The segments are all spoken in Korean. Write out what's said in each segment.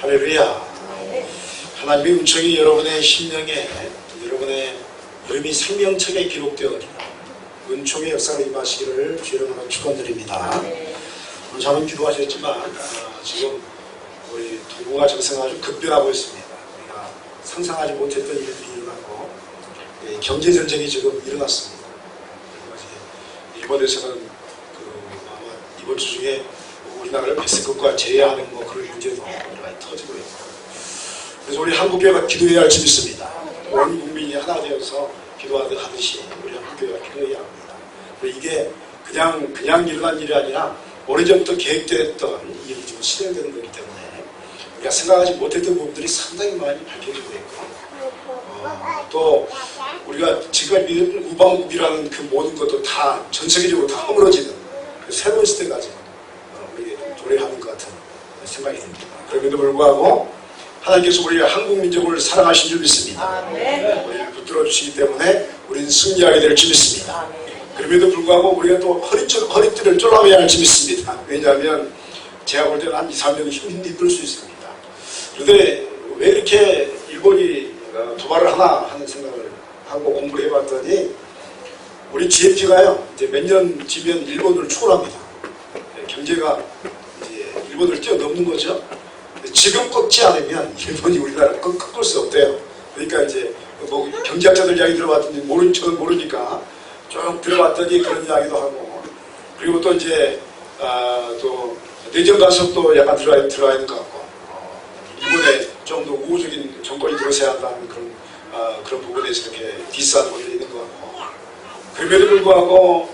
할렐루야. 하나님의 은총이 여러분의 심령에, 여러분의 이름이 생명책에 기록되어지는 은총의 역사로 임하시기를 주의 이름으로 축원드립니다. 오늘 잠은 기도하셨지만 지금 우리 동북아 정세가 아주 급변하고 있습니다. 우리가 상상하지 못했던 일들이 일어나고 경제전쟁이 지금 일어났습니다. 일본에서는 아마 이번 주 중에 우리나라를 패스급과 제외하는 그런 문제도 많이 터지고 있고, 그래서 우리 한국교회가 기도해야 할 점이 있습니다. 온 국민이 하나 되어서 기도하듯이 우리 한국교회가 기도해야 합니다. 이게 그냥 일어난 일이 아니라 오래전부터 계획됐던 일이 지금 실행되는 거기 때문에 우리가 생각하지 못했던 부분들이 상당히 많이 밝혀지고 있고, 또 우리가 지금까지 우방국이라는 그 모든 것도 다 전 세계적으로 다 허물어지는 새로운 시대까지 우리 도래하는 것 같은 생각이 듭니다. 그럼에도 불구하고 하나님께서 우리 한국 민족을 사랑하신 줄 믿습니다. 우리를 붙들어 주시기 때문에 우리는 승리하게 될 줄 믿습니다. 그럼에도 불구하고 우리가 또 허리띠를 졸라매야 할 줄 믿습니다. 왜냐하면 제가 볼 때는 한 2, 3년 힘들 수 있습니다. 그런데 왜 이렇게 일본이 도발을 하나 하는 생각을 하고 공부를 해봤더니, 우리 GDP가요 이제 몇 년 뒤면 일본을 초월합니다. 경제가 이제 일본을 뛰어넘는 거죠. 지금 꺾지 않으면 일본이 우리나라를 꺾을 수 없대요. 그러니까 이제 뭐 경제학자들 이야기 들어봤더니 저는 모르니까 쭉 들어봤더니 그런 이야기도 하고, 그리고 또 이제 또 내정 간섭도 약간 들어와 있는 것 같고, 일본에 좀 더 우호적인 정권이 들어서야 한다는 그런 부분에서 이렇게 디스하는 것이 있는 것 같고, 그럼에도 불구하고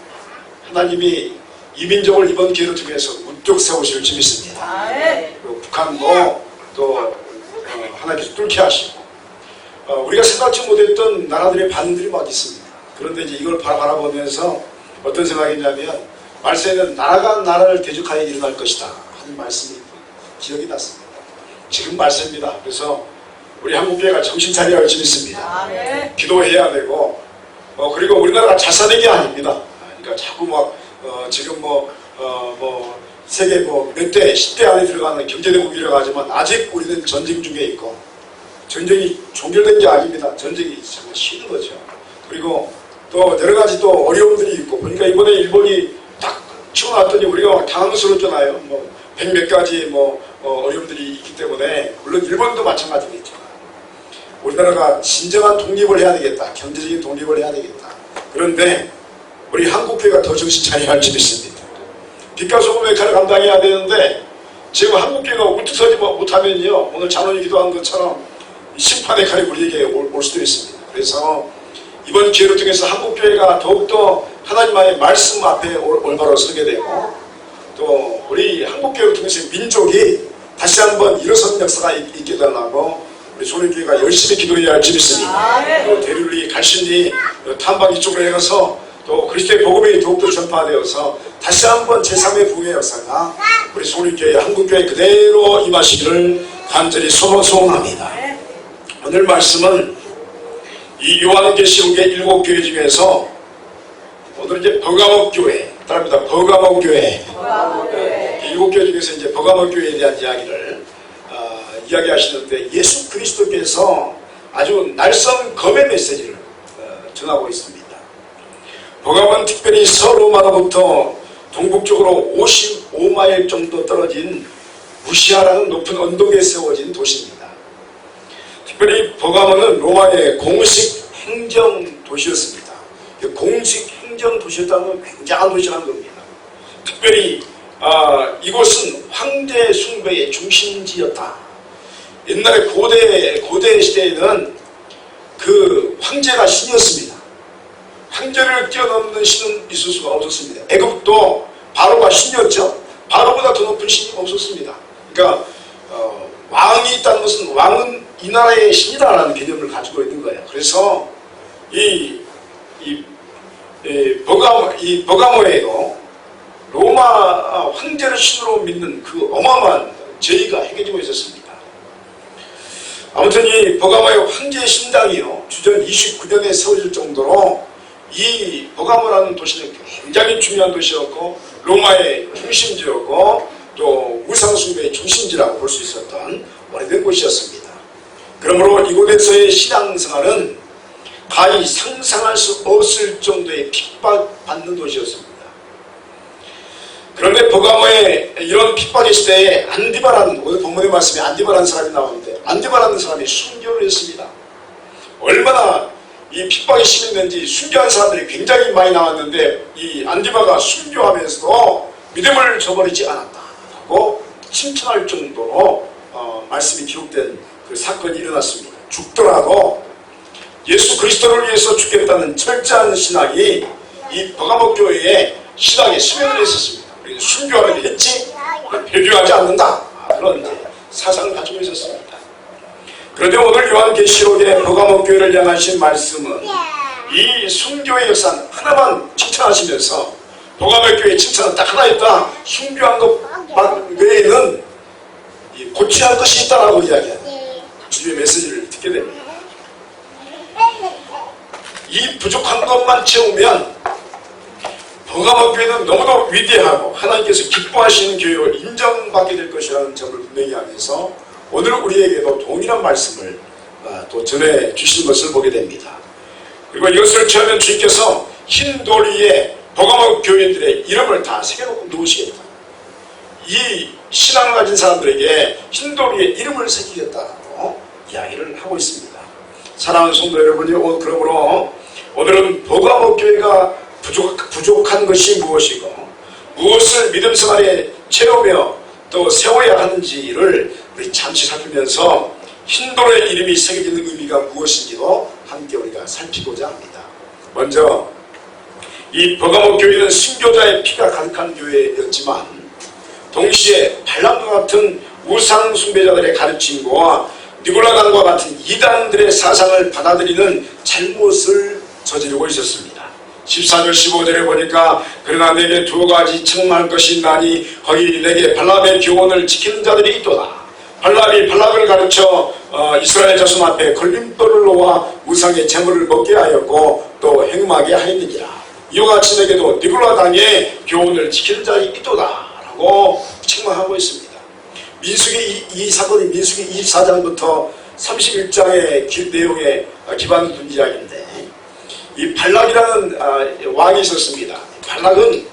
하나님이 이민족을 이번 기회를 통해서 우뚝 세우실 줄 믿습니다. 그리고 북한도 또 하나님께서 뚫게 하시고, 우리가 생각지 못했던 나라들의 반응들이 막 있습니다. 그런데 이제 이걸 바라보면서 어떤 생각이냐면, 말세에는 나라가 나라를 대적하여 일어날 것이다 하는 말씀이 기억이 났습니다. 지금 말세입니다. 그래서 우리 한국교회가 정신 차려야 할 줄 믿습니다. 기도해야 되고, 그리고 우리나라가 자살된 게 아닙니다. 그러니까 자꾸 지금 세계 몇 대, 10대 안에 들어가는 경제대국이라고 하지만 아직 우리는 전쟁 중에 있고, 전쟁이 종결된 게 아닙니다. 전쟁이 정말 쉬는 거죠. 그리고 또 여러 가지 또 어려움들이 있고, 그러니까 이번에 일본이 딱 치고 났더니 우리가 당황스럽잖아요. 100몇 가지 어려움들이 있기 때문에, 물론 일본도 마찬가지겠지만 우리나라가 진정한 독립을 해야 되겠다. 경제적인 독립을 해야 되겠다. 그런데 우리 한국교회가 더 정신 차려야 할 줄 믿습니다. 빛과 소금의 역할을 감당해야 되는데, 지금 한국교회가 울트서지 못하면요, 오늘 장로님이 기도한 것처럼 심판의 칼이 우리에게 올 수도 있습니다. 그래서 이번 기회를 통해서 한국교회가 더욱더 하나님의 말씀 앞에 올바로 서게 되고, 또 우리 한국교회를 통해서 민족이 다시 한번 일어서는 역사가 있게 되려고 우리 소리교회가 열심히 기도해야 할 줄 믿습니다. 또 대륙이 갈신이 탐방 이쪽으로 해서 또 그리스도의 복음이 더욱더 전파되어서 다시 한번 제3의 부흥의 역사가 우리 소리교회, 한국교회 그대로 임하시기를 간절히 소원합니다. 오늘 말씀은 이 요한계시록의 7교회 중에서 오늘 이제 버가모 교회, 따릅니다. 버가모 교회. 7교회 중에서 이제 버가모 교회에 대한 이야기를 이야기하시는데, 예수 그리스도께서 아주 날선 검의 메시지를 전하고 있습니다. 버가모는 특별히 서로마로부터 동북쪽으로 55마일 정도 떨어진 무시아라는 높은 언덕에 세워진 도시입니다. 특별히 버가모는 로마의 공식 행정 도시였습니다. 공식 행정 도시였다면 굉장한 도시라는 겁니다. 특별히 이곳은 황제 숭배의 중심지였다. 옛날에 고대 시대에는 그 황제가 신이었습니다. 황제를 뛰어넘는 신은 있을 수가 없었습니다. 애굽도 바로가 신이었죠. 바로보다 더 높은 신이 없었습니다. 그러니까 왕이 있다는 것은 왕은 이 나라의 신이다라는 개념을 가지고 있는 거예요. 그래서 이 버가모에도 로마 황제를 신으로 믿는 그 어마어마한 죄가 행해지고 있었습니다. 아무튼 이 버가모의 황제 신당이요, 주전 29년에 세워질 정도로 이 버가모라는 도시는 굉장히 중요한 도시였고, 로마의 중심지였고, 또 우상숭배의 중심지라고 볼 수 있었던 오래된 곳이었습니다. 그러므로 이곳에서의 신앙생활은 가히 상상할 수 없을 정도의 핍박받는 곳이었습니다. 그런데 버가모의 이런 핍박의 시대에 안디바라는, 오늘 본문의 말씀에 안디바라는 사람이 나오는데, 안디바라는 사람이 순교를 했습니다. 얼마나 이 핍박이 심했는지 순교한 사람들이 굉장히 많이 나왔는데, 이 안디바가 순교하면서도 믿음을 저버리지 않았다고 칭찬할 정도로 말씀이 기록된 그 사건이 일어났습니다. 죽더라도 예수 그리스도를 위해서 죽겠다는 철저한 신앙이 이 버가모 교회의 신앙에 스며들어 있었습니다. 우리는 순교하는 게 했지 배교하지 않는다, 그런 사상을 가지고 있었습니다. 그런데 오늘 요한계시록의 버가모 교회를 향하신 말씀은 이 순교의 역사 하나만 칭찬하시면서, 버가모 교회의 칭찬은 딱 하나 있다, 순교한 것 외에는 고쳐야 할 것이 있다라고 이야기합니다. 주의 메시지를 듣게 됩니다. 이 부족한 것만 채우면 버가모 교회는 너무도 위대하고 하나님께서 기뻐하시는 교회로 인정받게 될 것이라는 점을 분명히 하면서 오늘 우리에게도 동일한 말씀을 또 전해 주시는 것을 보게 됩니다. 그리고 이것을 처하면 주님께서 흰 도리에 버가모 교회들의 이름을 다 새겨놓고 놓으시겠다. 이 신앙을 가진 사람들에게 흰 도리에 이름을 새기겠다고 이야기를 하고 있습니다. 사랑하는 성도 여러분이, 그러므로 오늘은 버가모 교회가 부족한 것이 무엇이고 무엇을 믿음 생활에 채우며 또 세워야 하는지를 우리 잠시 살피면서 흰돌의 이름이 새겨지는 의미가 무엇인지도 함께 우리가 살피고자 합니다. 먼저 이 버가모 교회는 순교자의 피가 가득한 교회였지만 동시에 발람과 같은 우상 숭배자들의 가르침과 니골라당과 같은 이단들의 사상을 받아들이는 잘못을 저지르고 있었습니다. 14절 15절에 보니까 그러나 내게 두 가지 청망할 것이 있나니 거기 내게 발람의 교훈을 지키는 자들이 있도다. 발람이 발락을 가르쳐 이스라엘 자손 앞에 걸림돌을 놓아 우상의 제물을 먹게 하였고 또 행음하게 하였느니라. 이와 같이 내게도 니골라당의 교훈을 지키는 자들이 있도다 라고 책망하고 있습니다. 민수기 이 사건이 민수기 24장부터 31장의 내용에 기반을 둔 이야기인데, 이 발락이라는 왕이 있었습니다. 발락은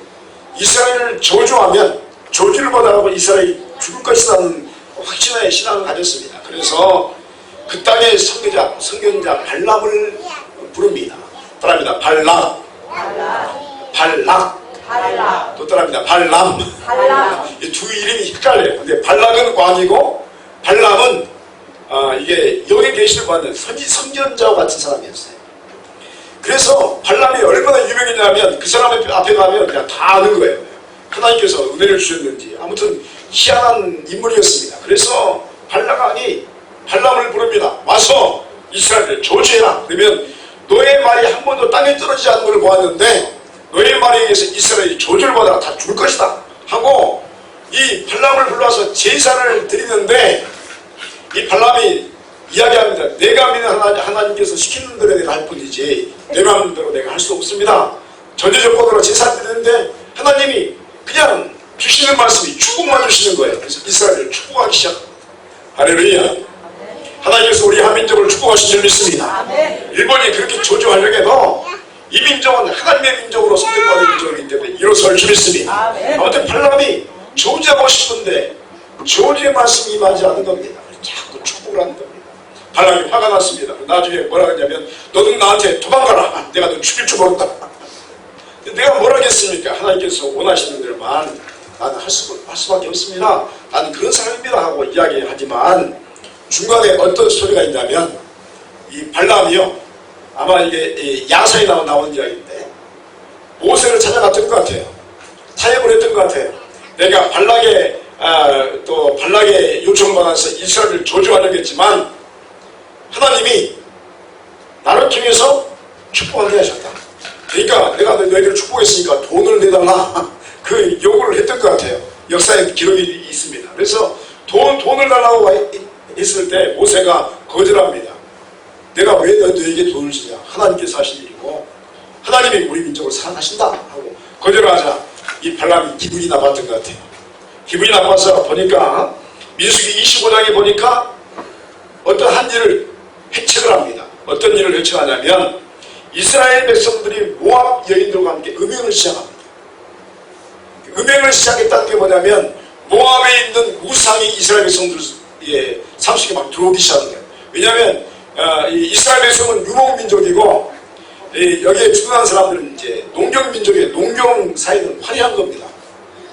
이스라엘을 저주하면 저주를 받아가고 이스라엘이 죽을 것이라는 확신의 신앙을 가졌습니다. 그래서 그 땅의 선견자 발람을 부릅니다. 따라합니다. 발락, 또 따라합니다. 발람. 이 두 이름이 헷갈려요. 근데 발락은 왕이고 발람은 이게 여기 계시를 받는 선견자와 같은 사람이었어요. 그래서 발람이 얼마나 유명했냐면 그 사람 앞에 가면 그냥 다 아는 거예요. 하나님께서 은혜를 주셨는지 아무튼 희한한 인물이었습니다. 그래서 발락왕이 발람을 부릅니다. 와서 이스라엘을 저주해라. 그러면 너의 말이 한 번도 땅에 떨어지지 않는 걸 보았는데 너의 말에 의해서 이스라엘이 저주를 받아 다 죽을 것이다 하고 이 발람을 불러서 제사를 드리는데 이 발람이 이야기합니다. 내가 믿는 하나님께서 시키는 대로 내가 할 뿐이지 내 마음대로 내가 할 수 없습니다. 전제 조건으로 제사를 드리는데 하나님이 그냥 주시는 말씀이 축복만 주시는 거예요. 그래서 이스라엘을 축복하기 시작합니다. 할렐루야. 하나님께서 우리 한민족을 축복하신 줄 믿습니다. 일본이 그렇게 저주하려고 해도 이 민족은 하나님의 민족으로 선택받은 민족이기 때문에 일어설 줄 믿습니다. 아무튼 발람이 저주하고 싶은데 저주의 말씀이 임하지 않는 겁니다. 자꾸 축복을 하는 겁니다. 발람이 화가 났습니다. 나중에 뭐라 했냐면 너는 나한테 도망가라. 내가 너 죽일 줄 모른다. 내가 뭐라 하겠습니까? 하나님께서 원하시는 대로만 나는 할 수밖에 없습니다. 나는 그런 사람입니다 하고 이야기하지만 중간에 어떤 소리가 있냐면 이 발람이요, 아마 이게 야사에 나온 이야기인데 모세를 찾아갔던 것 같아요. 타협을 했던 것 같아요. 내가 발락의 요청을 받아서 이스라엘을 저주하려고 했지만 하나님이 나를 통해서 축복하게 하셨다. 그러니까 내가 너희들을 축복했으니까 돈을 내달라. 그 요구를 했던 것 같아요. 역사에 기록이 있습니다. 그래서 돈을 달라고 했을 때 모세가 거절합니다. 내가 왜 너에게 돈을 주냐. 하나님께서 하신 일이고 하나님이 우리 민족을 사랑하신다 하고 거절하자 이 발람이 기분이 나빴던 것 같아요. 기분이 나빠서 보니까 민수기 25장에 보니까 어떠한 일을 해책을 합니다. 어떤 일을 해책하냐면 이스라엘 백성들이 모압 여인들과 함께 음행을 시작합니다. 음행을 시작했다는 게 뭐냐면 모압에 있는 우상이 이스라엘 백성들의 상속에 막 들어오기 시작한 거예요. 왜냐하면 이스라엘 백성은 유목민족이고 여기에 주둔한 사람들은 이제 농경민족이에요. 농경 사회는 화려한 겁니다.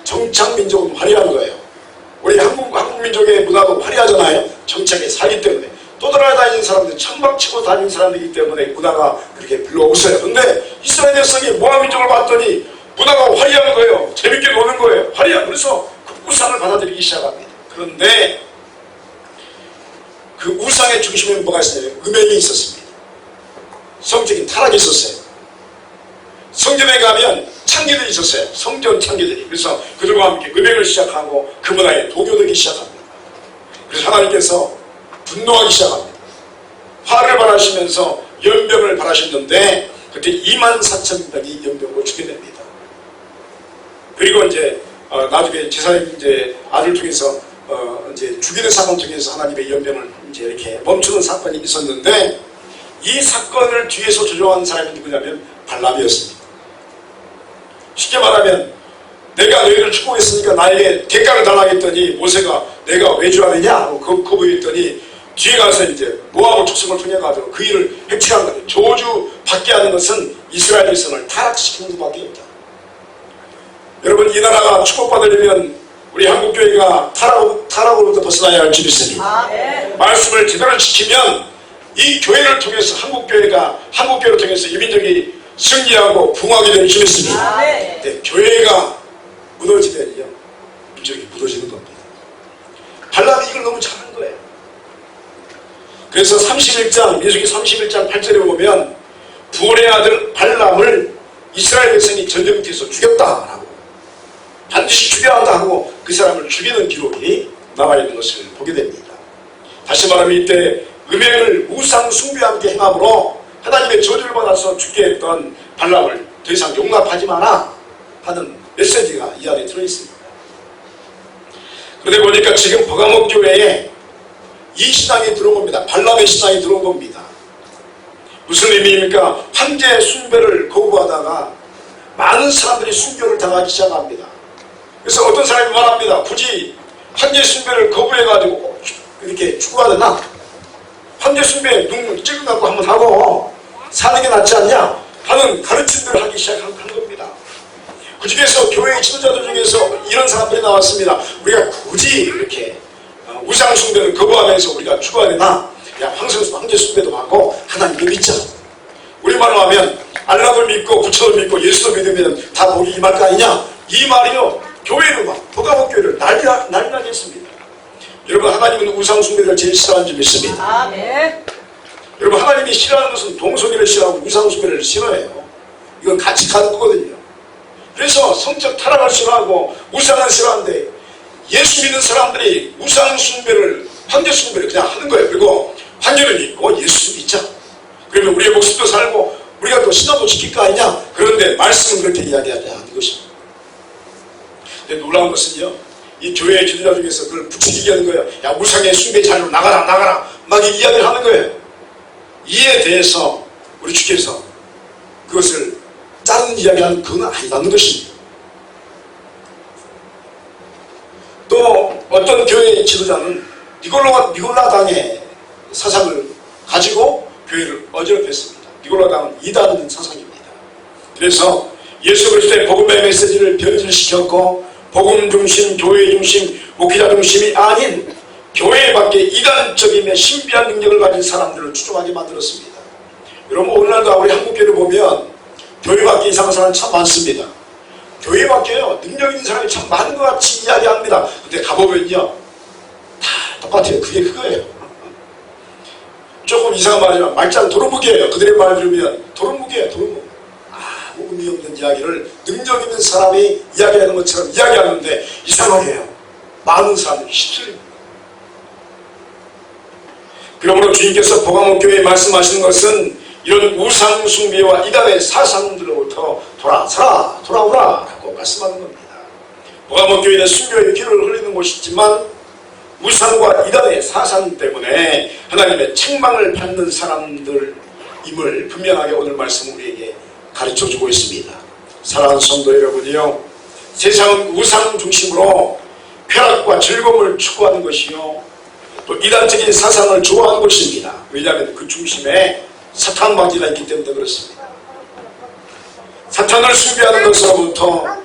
정착민족은 화려한 거예요. 우리 한국민족의 문화도 화려하잖아요. 정착에 살기 때문에. 떠돌아다니는 사람들, 천막치고 다니는 사람들이기 때문에 문화가 그렇게 불러오세요. 근데 이스라엘 백성이 모압민족을 봤더니 문화가 화려한 거예요. 재밌게 노는 거예요. 화려한. 그래서 그 우상을 받아들이기 시작합니다. 그런데 그 우상의 중심에 뭐가 있었냐면 음행이 있었습니다. 성적인 타락이 있었어요. 성전에 가면 창기들이 있었어요. 성전 창기들이. 그래서 그들과 함께 음행을 시작하고 그 문화에 동요되기 시작합니다. 그래서 하나님께서 분노하기 시작합니다. 화를 발하시면서 연병을 발하셨는데 그때 24,000명이 연병으로 죽게 됩니다. 그리고 이제 나중에 제사님 이제 아들 중에서 이제 죽이는 사건 중에서 하나님의 연병을 이제 이렇게 멈추는 사건이 있었는데 이 사건을 뒤에서 조종한 사람이 누구냐면 발람이었습니다. 쉽게 말하면 내가 너희를 축복했으니까 나에게 대가를 달라고 했더니 모세가 내가 왜 줘야 되냐 하고 거부했더니 뒤에 가서 이제 모압 족속을 통해 가지고 그 일을 해체한 거예요. 저주 받게 하는 것은 이스라엘 백성을 타락시키는 것밖에 없다. 여러분 이 나라가 축복받으려면 우리 한국교회가 타락으로부터 벗어나야 할 줄이 있으니 말씀을 제대로 지키면 이 교회를 통해서 한국교회를 통해서 이 민족이 승리하고 부흥하게 될 줄이 있습니다. 네, 교회가 무너지면요 민족이 무너지는 겁니다. 발람이 이걸 너무 잘한 거예요. 그래서 31장 민수기 31장 8절에 보면 부올의 아들 발람을 이스라엘 백성이 전쟁터에서 죽였다라고 반드시 죽여야 한다 하고 그 사람을 죽이는 기록이 남아있는 것을 보게 됩니다. 다시 말하면 이때 음행을 우상 숭배와 함께 행함으로 하나님의 저주를 받아서 죽게 했던 발람을 더 이상 용납하지 마라 하는 메시지가 이 안에 들어있습니다. 그런데 보니까 지금 버가목 교회에 이 신앙이 들어온 겁니다. 발람의 신앙이 들어온 겁니다. 무슨 의미입니까? 황제 숭배를 거부하다가 많은 사람들이 순교를 당하기 시작합니다. 그래서 어떤 사람이 말합니다. 굳이 황제 숭배를 거부해가지고 이렇게 죽어야 되나? 황제 숭배 눈 찍어갖고 한번 하고 사는 게 낫지 않냐? 하는 가르침들을 하기 시작한 겁니다. 그 중에서 교회의 지도자들 중에서 이런 사람들이 나왔습니다. 우리가 굳이 이렇게 우상 숭배를 거부하면서 우리가 죽어야 되나? 야, 황제 숭배도 하고 하나님을 믿자. 우리말로 하면 알라를 믿고 부처를 믿고 예수도 믿으면 다 복이 임할 거 아니냐? 이 말이요 교회를 막 버가목 교회를 난리나게 했습니다. 여러분 하나님은 우상 숭배를 제일 싫어하는 줄 믿습니다. 네. 여러분 하나님이 싫어하는 것은 동성애를 싫어하고 우상 숭배를 싫어해요. 이건 같이 가는 거거든요. 그래서 성적 타락을 싫어하고 우상을 싫어하는데 예수 믿는 사람들이 우상 숭배를 황제 숭배를 그냥 하는 거예요. 그리고 황제를 믿고 예수 믿자. 그러면 우리의 목숨도 살고 우리가 또 신앙도 지킬 거 아니냐. 그런데 말씀은 그렇게 이야기하지 않는 것입니다. 근데 놀라운 것은요 이 교회의 지도자 중에서 그걸 부추기게 하는 거예요. 야 우상의 숭배 자리로 나가라 막 이야기를 하는 거예요. 이에 대해서 우리 주께서 그것을 다른 이야기하는 그건 아니라는 것입니다. 또 어떤 교회의 지도자는 니골라 당의 사상을 가지고 교회를 어지럽혔습니다. 니골라 당은 이단 사상입니다. 그래서 예수 그리스도의 복음의 메시지를 변질시켰고 복음 중심, 교회 중심, 목회자 중심이 아닌 교회 밖에 이단적이며 신비한 능력을 가진 사람들을 추종하게 만들었습니다. 여러분 오늘날도 우리 한국교회를 보면 교회 밖에 이상한 사람이 참 많습니다. 교회 밖에요 능력 있는 사람이 참 많은 것 같이 이야기합니다. 근데 가보면요 다 똑같아요. 그게 그거예요. 조금 이상한 말이지만 말짱 도루묵이에요. 그들의 말을 들으면 도루묵이에요. 도루묵. 아무 의미 없는 이야기를 능력 있는 사람이 이야기하는 것처럼 이야기하는데 이상하게요 많은 사람들이 휩쓸립니다. 그러므로 주님께서 버가목 교회에 말씀하시는 것은 이런 우상 숭배와 이단의 사상들로부터 돌아오라 라고 말씀하는 겁니다. 보가목교회는 순교의 피를 흘리는 곳이지만 우상과 이단의 사상 때문에 하나님의 책망을 받는 사람들임을 분명하게 오늘 말씀은 우리에게 가르쳐주고 있습니다. 사랑하는 성도 여러분이요, 세상은 우상 중심으로 쾌락과 즐거움을 추구하는 것이요, 또 이단적인 사상을 좋아하는 것입니다. 왜냐하면 그 중심에 사탄 마귀가 있기 때문에 그렇습니다. 사탄을 숭배하는 것으로부터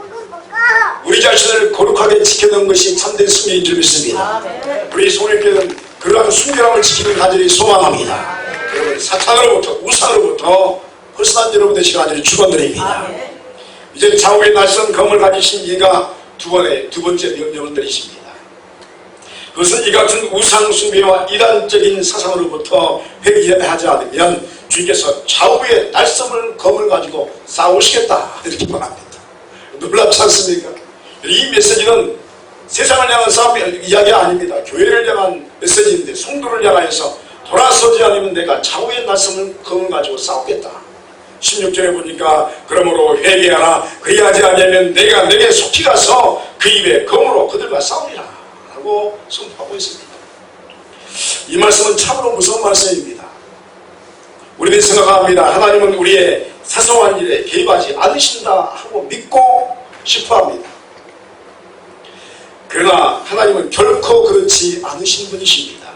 우리 자신을 거룩하게 지켜놓은 것이 참된 승리인 줄 믿습니다. 우리 소원교회는 그러한 순결함을 지키는 간절히 소망합니다. 여러분, 사탄으로부터 우상으로부터 벗어난 여러분 되시길 간절히 축원드립니다. 이제 좌우의 낯선 검을 가지신 이가 두 번째 명령을 내리십니다. 그것은 이 같은 우상 숭배와 이단적인 사상으로부터 회개하지 않으면 주님께서 좌우의 낯선 검을 가지고 싸우시겠다 이렇게 말합니다. 놀랍지 않습니까? 이 메시지는 세상을 향한 싸움의 이야기가 아닙니다. 교회를 향한 메시지인데 성도를 향하여서 돌아서지 않으면 내가 좌우의 낯선 검을 가지고 싸우겠다. 16절에 보니까 그러므로 회개하라. 그리하지 않으면 내가 내게 속히 가서 그 입에 검으로 그들과 싸우리라 라고 선포하고 있습니다. 이 말씀은 참으로 무서운 말씀입니다. 우리는 생각합니다. 하나님은 우리의 사소한 일에 개입하지 않으신다 하고 믿고 싶어합니다. 그러나 하나님은 결코 그렇지 않으신 분이십니다.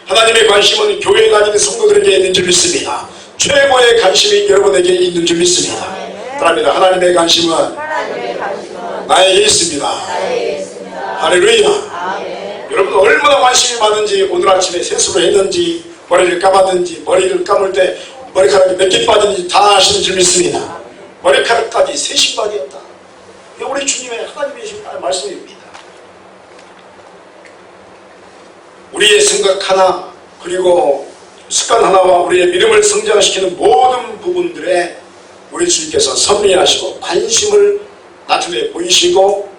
하나님의 관심은 교회에 다니는 성도들에게 있는 줄 믿습니다. 최고의 관심이 여러분에게 있는 줄 믿습니다. 그럽니다. 하나님의 관심은 나에게 있습니다. 할렐루야. 여러분 얼마나 관심이 많은지, 오늘 아침에 세수를 했는지, 머리를 감았는지, 머리를 감을 때 머리카락이 몇 개 빠졌는지 다 아시는 줄 믿습니다. 머리카락까지 세 신박이었다. 이게 우리 주님의 하나님의 말씀입니다. 우리의 생각 하나, 그리고 습관 하나와 우리의 믿음을 성장시키는 모든 부분들에 우리 주님께서 섭리하시고 관심을 나중에 보이시고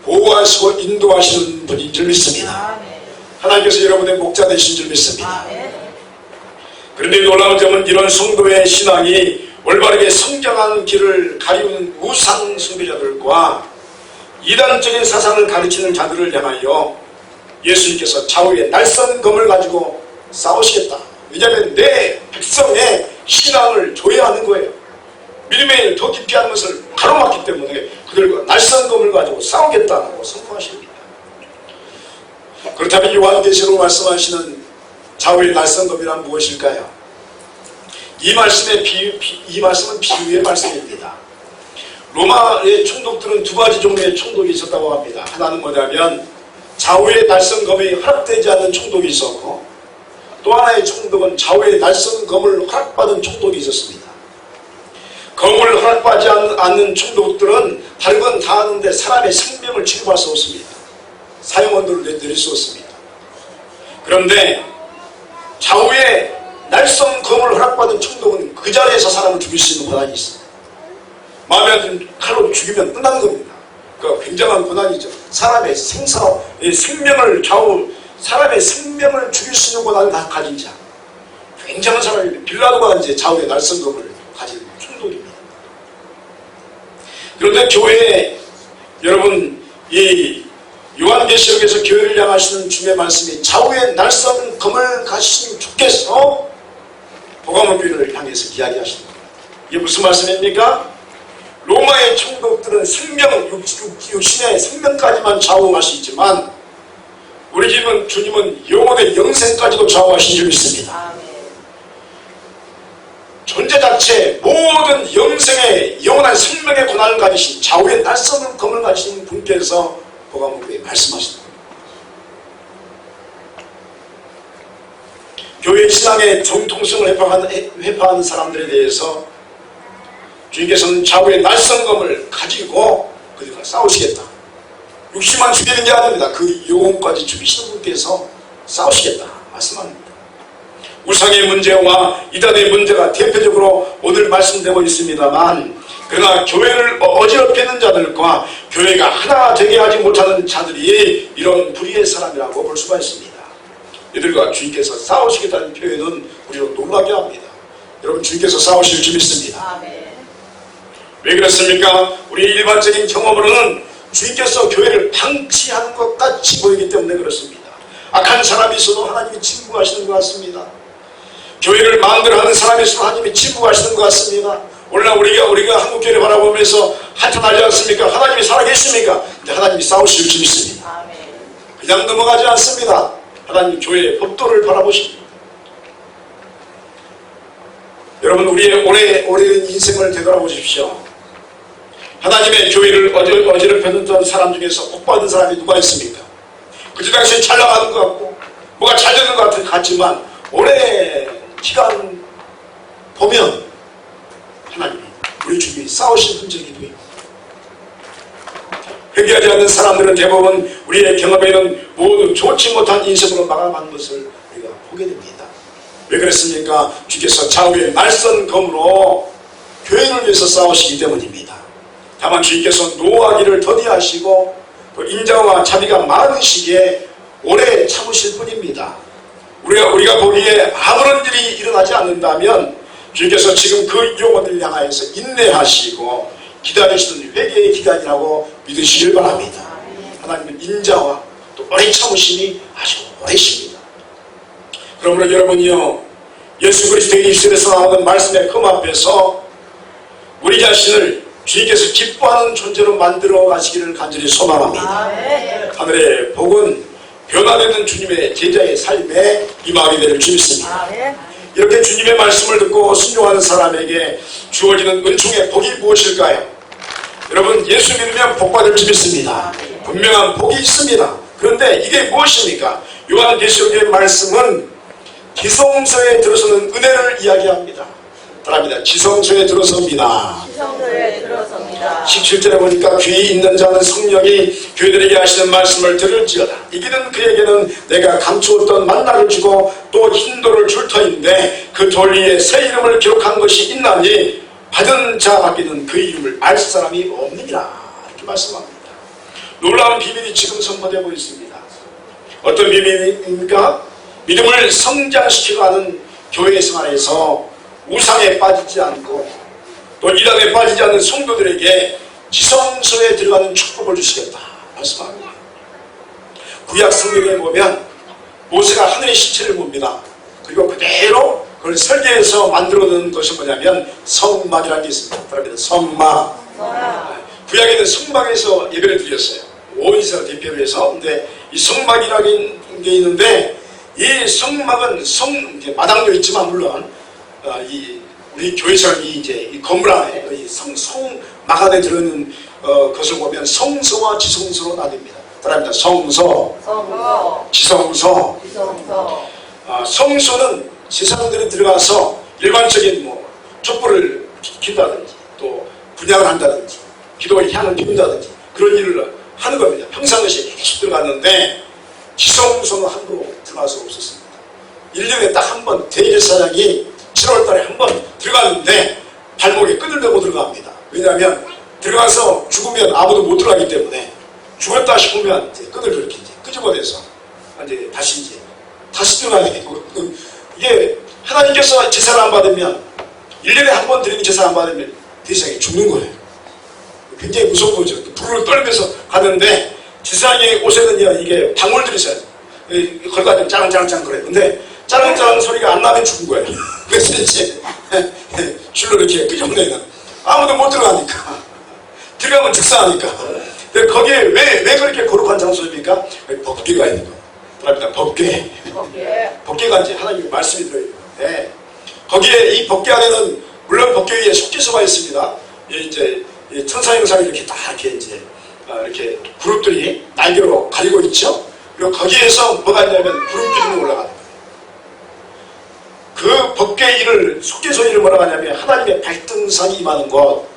보호하시고 인도하시는 분인 줄 믿습니다. 하나님께서 여러분의 목자 되신 줄 믿습니다. 그런데 놀라운 점은 이런 성도의 신앙이 올바르게 성장하는 길을 가리우는 우상 숭배자들과 이단적인 사상을 가르치는 자들을 향하여 예수님께서 좌우의 날선 검을 가지고 싸우시겠다. 왜냐하면 내 백성의 신앙을 조회하는 거예요. 믿음의 일 더 깊이 하는 것을 가로막기 때문에 그들과 날선 검을 가지고 싸우겠다고 선포하십니다. 그렇다면 요한계시로 말씀하시는 좌우의 날선 검이란 무엇일까요? 이 말씀은 비유의 말씀입니다. 로마의 총독들은 두 가지 종류의 총독이 있었다고 합니다. 하나는 뭐냐면 좌우의 날선 검이 허락되지 않는 총독이 있었고, 또 하나의 총독은 좌우의 날선 검을 허락받은 총독이 있었습니다. 검을 허락받지 않는 총독들은 다른 건 다 하는데 사람의 생명을 취급할 수 없습니다. 사형언도를 내릴 수 없습니다. 그런데 좌우의 날선 검을 허락받은 총독은 그 자리에서 사람을 죽일 수 있는 권한이 있습니다. 마음에 안 드는 칼로 죽이면 끝나는 겁니다. 그 굉장한 권한이죠. 사람의 생명을 사람의 생명을 죽일 수 있는 권한을 다 가진 자. 굉장한 사람입니다. 빌라도가 이제 좌우의 날선 검을 가진 총독입니다. 그런데 교회에 여러분 이 요한계시록에서 교회를 향하시는 주님의 말씀이 좌우의 날선 검을 가지신 주께서 보가모교회를 향해서 이야기하시는 겁니다. 이게 무슨 말씀입니까? 로마의 총독들은 육신의 생명까지만 좌우할 수 있지만 우리 주님은 영혼의 영생까지도 좌우하신 줄 믿습니다. 존재 자체 모든 영생의 영원한 생명의 권한을 가지신 좌우의 날선 검을 가지신 분께서 보가모교회에 말씀하시는 겁니다. 교회 신앙의 정통성을 회파하는 사람들에 대해서 주님께서는 좌우의 날선 검을 가지고 그들과 싸우시겠다. 육신만 죽이는 게 아닙니다. 그 영혼까지 죽이시는 분께서 싸우시겠다 말씀합니다. 우상의 문제와 이단의 문제가 대표적으로 오늘 말씀되고 있습니다만, 그러나 교회를 어지럽히는 자들과 교회가 하나 되게 하지 못하는 자들이 이런 불의의 사람이라고 볼 수가 있습니다. 이들과 주님께서 싸우시겠다는 표현은 우리를 놀라게 합니다. 여러분, 주님께서 싸우실 줄 믿습니다. 왜 그렇습니까? 우리 일반적인 경험으로는 주님께서 교회를 방치하는 것 같이 보이기 때문에 그렇습니다. 악한 사람이 있어도 하나님이 침묵하시는 것 같습니다. 교회를 마음대로 하는 사람이 있어도 하나님이 침묵하시는 것 같습니다. 오늘날 우리가 한국교회를 바라보면서 한탄하지 않습니까? 하나님이 살아계십니까? 근데 하나님이 싸우실 줄 믿습니다. 그냥 넘어가지 않습니다. 하나님 교회의 법도를 바라보십니다. 여러분, 우리의 오랜 인생을 되돌아보십시오. 하나님의 교회를 어지럽혔던 사람 중에서 복받은 사람이 누가 있습니까? 그때 당시에 잘 나가는 것 같고 뭐가 잘 되는 것 같지만 오래 기간 보면 하나님이 우리 주위에 싸우신 흔적이 보입니다. 회개하지 않는 사람들은 대부분 우리의 경험에는 모두 좋지 못한 인생으로 마감하는 것을 우리가 보게 됩니다. 왜 그랬습니까? 주께서 좌우의 말선검으로 교회를 위해서 싸우시기 때문입니다. 다만 주님께서 노하기를 더디하시고 또 인자와 자비가 많으시기에 오래 참으실 뿐입니다. 우리가 보기에 아무런 일이 일어나지 않는다면 주님께서 지금 그 영혼을 향하여서 인내하시고 기다리시는 회개의 기간이라고 믿으시길 바랍니다. 하나님은 인자와 또 오래 참으심이 아주 오래십니다. 그러므로 여러분이요, 예수 그리스도의 입술에서 나오는 말씀의 금 앞에서 우리 자신을 주님께서 기뻐하는 존재로 만들어 가시기를 간절히 소망합니다. 하늘의 복은 변화되는 주님의 제자의 삶에 임하게 될 줄 믿습니다. 이렇게 주님의 말씀을 듣고 순종하는 사람에게 주어지는 은총의 복이 무엇일까요? 여러분, 예수 믿으면 복받을 줄 믿습니다. 분명한 복이 있습니다. 그런데 이게 무엇입니까? 요한계시록의 말씀은 지성소에 들어서는 은혜를 이야기합니다. 따라합니다. 지성소에 들어섭니다. 17절에 보니까 귀 있는 자는 성령이 교회들에게 하시는 말씀을 들을지어다. 이기는 그에게는 내가 감추었던 만나를 주고 또 흰돌을 줄 터인데 그 돌 위에 새 이름을 기록한 것이 있나니 받은 자 밖에는 그 이름을 알 사람이 없느니라. 이렇게 말씀합니다. 놀라운 비밀이 지금 선포되고 있습니다. 어떤 비밀입니까? 믿음을 성장시키고 하는 교회 생활에서 우상에 빠지지 않고 또 이단에 빠지지 않는 성도들에게 지성소에 들어가는 축복을 주시겠다 말씀합니다. 구약 성경에 보면 모세가 하늘의 시체를 봅니다. 그리고 그대로 그걸 설계해서 만들어놓은 것이 뭐냐면 성막이라는 게 있습니다. 그럽니다. 성막. 구약에는 성막에서 예배를 드렸어요. 온 이스라엘 대표를 해서. 근데 이 성막이라는 게 있는데 이 성막은 마당도 있지만 물론 우리 교회처럼 이 건물 안에 성막 안에 들어있는 것을 보면 성소와 지성소로 나뉩니다. 따라합니다. 성소, 지성소. 성소는 세상들이 들어가서 일반적인 촛불을 킨다든지 또 분양을 한다든지 기도의 향을 피운다든지 그런 일을 하는 겁니다. 평상시에 계속 들어갔는데 지성소는 함부로 들어갈 수 없었습니다. 1년에 딱 한 번 대제사장이 7월달에 한 번 들어갔는데 발목에 끈을 대고 들어갑니다. 왜냐하면 들어가서 죽으면 아무도 못 들어가기 때문에 죽었다 싶으면 이제 끈을 그렇게 이제 끄집어내서 이제 다시 들어가게 되고 이게 하나님께서 제사를 안 받으면 1년에 한 번 드리는 제사 안 받으면 대제사장이 죽는 거예요. 굉장히 무서운 거죠. 불을 떨면서 가는데 제사장이 옷에는 이게 방울들이 있어요. 걸어가면 짱짱짱 그래요. 근데 짜랑짜랑 소리가 안 나면 죽은 거예요. 그래서 이제 줄로 이렇게 끄집어내는 아무도 못 들어가니까 들어가면 즉사하니까. 근데 거기에 왜 그렇게 거룩한 장소입니까? 법궤가 있는 거예요. 그럽니다. 법궤가 이제 하나님의 말씀이 들어있는 건데 거기에 이 법궤 안에는 물론 법궤 위에 속죄소가 있습니다. 이제 천사 형상이 이렇게 딱 이렇게 그룹들이 날개로 가리고 있죠. 그리고 거기에서 뭐가 있냐면 구름 기둥이 올라가는 거예요. 그 법궤 일을 속죄소 일을 뭐라고 하냐면 하나님의 발등상이 임하는 곳.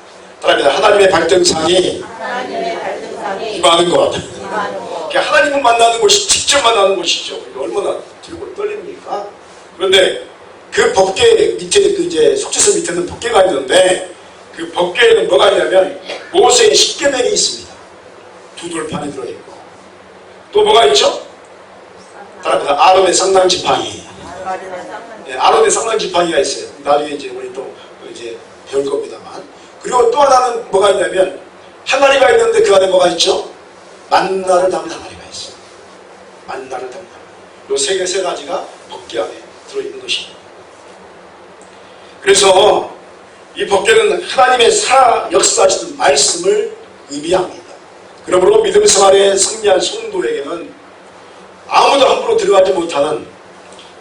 따라합니다. 하나님의 발등상이 임하는 곳. 하나님을 만나는 곳이 직접 만나는 곳이죠. 얼마나 들고 떨립니까? 그런데 그 법궤 밑에 이제 속죄소 밑에는 법궤가 있는데 그 법궤에는 뭐가 있냐면 모세의 십계명이 있습니다. 두 돌판이 들어있고 또 뭐가 있죠? 따라합니다. 아론의 쌍난지팡이. 아론의 쌍난지팡이가 있어요. 나중에 이제 우리 또 이제 배울 겁니다만. 그리고 또 하나는 뭐가 있냐면 항아리가 있는데 그 안에 뭐가 있죠? 만나를 담은 항아리가 있어요. 만나를 담은 요 세 가지가 법궤 안에 들어있는 것입니다. 그래서 이 법궤는 하나님의 살아 역사하시는 말씀을 의미합니다. 그러므로 믿음 생활에 승리한 성도에게는 아무도 함부로 들어가지 못하는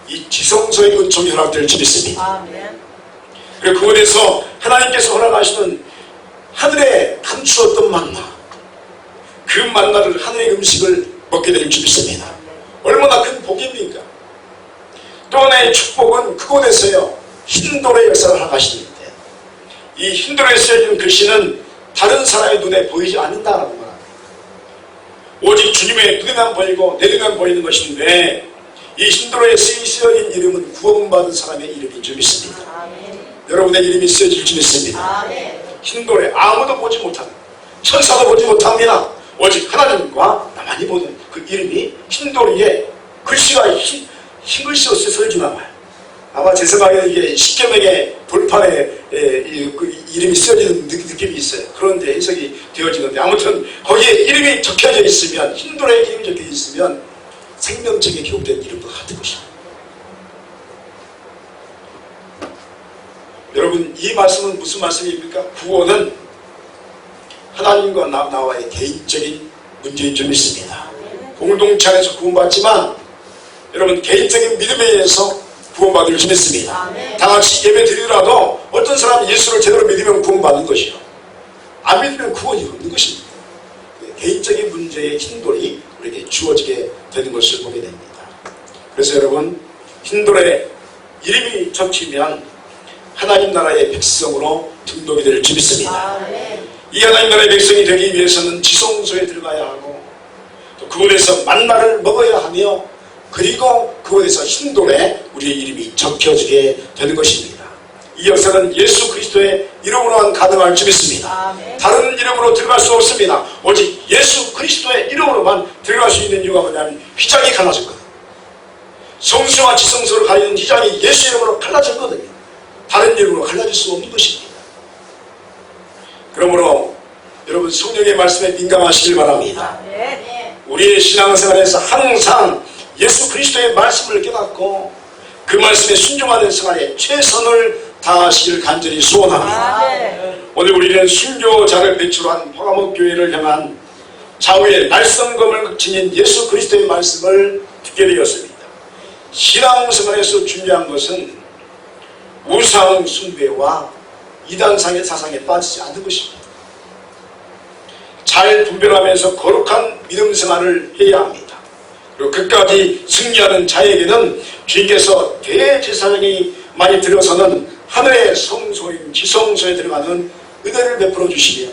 이 지성소의 은총이 허락될 줄 믿습니다. 그리고 그곳에서 하나님께서 허락하시는 하늘에 감추었던 만나, 그 만나를 하늘의 음식을 먹게 될 줄 믿습니다. 얼마나 큰 복입니까? 또 하나의 축복은 그곳에서요 흰돌의 역사를 허락하시는데, 이 흰돌에 쓰여진 글씨는 다른 사람의 눈에 보이지 않는다라는 겁니다. 오직 주님의 눈에만 보이고 내 눈에만 보이는 것인데, 이 흰돌에 쓰여진 이름은 구원받은 사람의 이름인 줄 믿습니다. 여러분의 이름이 쓰여질 줄 믿습니다. 흰돌에 아무도 보지 못하는, 천사도 보지 못합니다. 오직 하나님과 나만이 보는 그 이름이 흰돌 위에 글씨가 흰 글씨로 쓰여지나 봐요. 아마 제 생각에는 이게 십계명의 돌판에 이름이 쓰여지는 느낌이 있어요. 그런데 해석이 되어지는데, 아무튼 거기에 이름이 적혀져 있으면, 흰돌에 이름이 적혀져 있으면 생명책에 기록된 이름도 같은 것입니다. 여러분, 이 말씀은 무슨 말씀입니까? 구원은 하나님과 나와의 개인적인 문제인 줄 믿습니다. 공동체 안에서 구원받지만 여러분, 개인적인 믿음에 의해서 구원받을 줄 믿습니다. 다같이 예배 드리더라도 어떤 사람이 예수를 제대로 믿으면 구원받는 것이요, 안 믿으면 구원이 없는 것입니다. 개인적인 문제의 흰돌이 우리에게 주어지게 되는 것을 보게 됩니다. 그래서 여러분, 흰돌에 이름이 적히면 하나님 나라의 백성으로 등록이 될 줄 믿습니다. 이 하나님 나라의 백성이 되기 위해서는 지성소에 들어가야 하고, 또 그곳에서 만나를 먹어야 하며, 그리고 그곳에서 흰돌에 우리의 이름이 적혀지게 되는 것입니다. 이 역사는 예수 그리스도의 이름으로만 가능할 줄 믿습니다. 다른 이름으로 들어갈 수 없습니다. 오직 예수 그리스도의 이름으로만 들어갈 수 있는 이유가 뭐냐면, 휘장이 갈라졌거든요. 성소와 지성소를 가리는 휘장이 예수 이름으로 갈라졌거든요. 다른 이름으로 갈라질 수 없는 것입니다. 그러므로 여러분, 성령의 말씀에 민감하시길 바랍니다. 우리의 신앙생활에서 항상 예수 그리스도의 말씀을 깨닫고 그 말씀에 순종하는 생활에 최선을 다하시길 간절히 소원합니다. 오늘 우리는 순교자를 배출한 포가모 교회를 향한 좌우의 날성검을 지닌 예수 그리스도의 말씀을 듣게 되었습니다. 신앙생활에서 중요한 것은 우상 숭배와 이단상의 사상에 빠지지 않는 것입니다. 잘 분별하면서 거룩한 믿음 생활을 해야 합니다. 그리고 끝까지 승리하는 자에게는 주님께서 대제사장이 많이 들어서는 하늘의 성소인 지성소에 들어가는 은혜를 베풀어 주시며,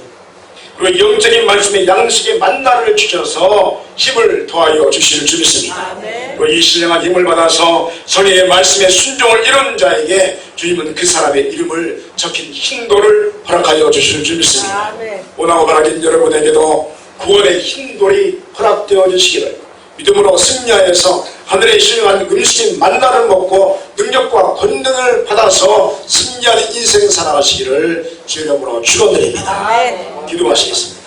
그리고 영적인 말씀의 양식의 만나를 주셔서 힘을 더하여 주실 줄 믿습니다. 그리고 이 신령한 힘을 받아서 성령의 말씀에 순종을 이룬 자에게 주님은 그 사람의 이름을 적힌 흰돌을 허락하여 주실 줄 믿습니다. 원하고 바라긴 여러분에게도 구원의 흰돌이 허락되어 주시기를, 믿음으로 승리하여서 하늘의 신령한 음식인 만나를 먹고 능력과 권능을 받아서 승리하는 인생 살아가시기를 주의 이름으로 축원드립니다. 기도하시겠습니다.